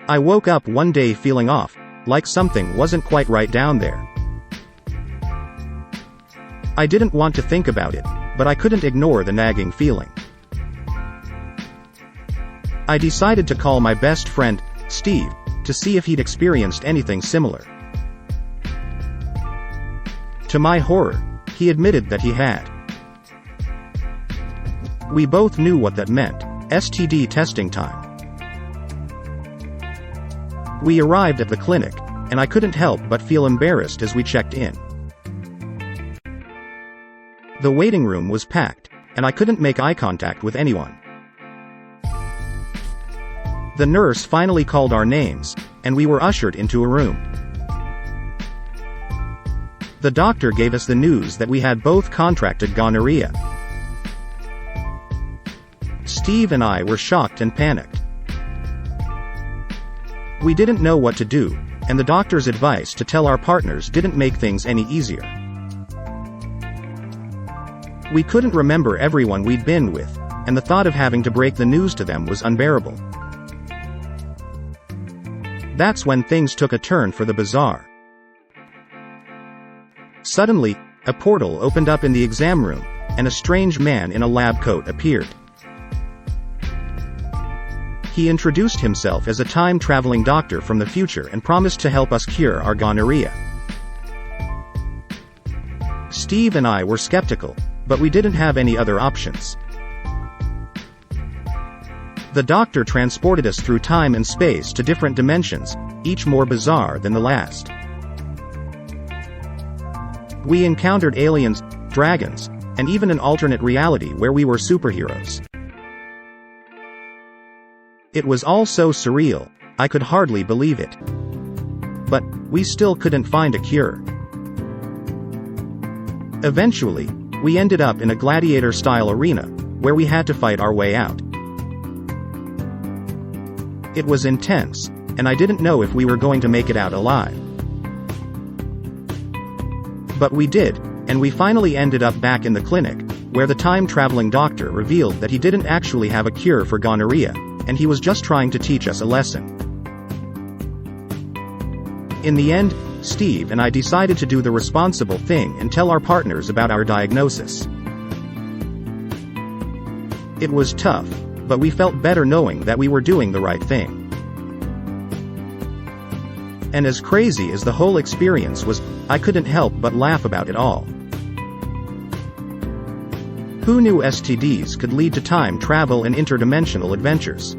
I woke up one day feeling off, like something wasn't quite right down there. I didn't want to think about it, but I couldn't ignore the nagging feeling. I decided to call my best friend, Steve, to see if he'd experienced anything similar. To my horror, he admitted that he had. We both knew what that meant: STD testing time. We arrived at the clinic, and I couldn't help but feel embarrassed as we checked in. The waiting room was packed, and I couldn't make eye contact with anyone. The nurse finally called our names, and we were ushered into a room. The doctor gave us the news that we had both contracted gonorrhea. Steve and I were shocked and panicked. We didn't know what to do, and the doctor's advice to tell our partners didn't make things any easier. We couldn't remember everyone we'd been with, and the thought of having to break the news to them was unbearable. That's when things took a turn for the bizarre. Suddenly, a portal opened up in the exam room, and a strange man in a lab coat appeared. He introduced himself as a time-traveling doctor from the future and promised to help us cure our gonorrhea. Steve and I were skeptical, but we didn't have any other options. The doctor transported us through time and space to different dimensions, each more bizarre than the last. We encountered aliens, dragons, and even an alternate reality where we were superheroes. It was all so surreal, I could hardly believe it. But we still couldn't find a cure. Eventually, we ended up in a gladiator-style arena, where we had to fight our way out. It was intense, and I didn't know if we were going to make it out alive. But we did, and we finally ended up back in the clinic, where the time-traveling doctor revealed that he didn't actually have a cure for gonorrhea, and he was just trying to teach us a lesson. In the end, Steve and I decided to do the responsible thing and tell our partners about our diagnosis. It was tough, but we felt better knowing that we were doing the right thing. And as crazy as the whole experience was, I couldn't help but laugh about it all. Who knew STDs could lead to time travel and interdimensional adventures?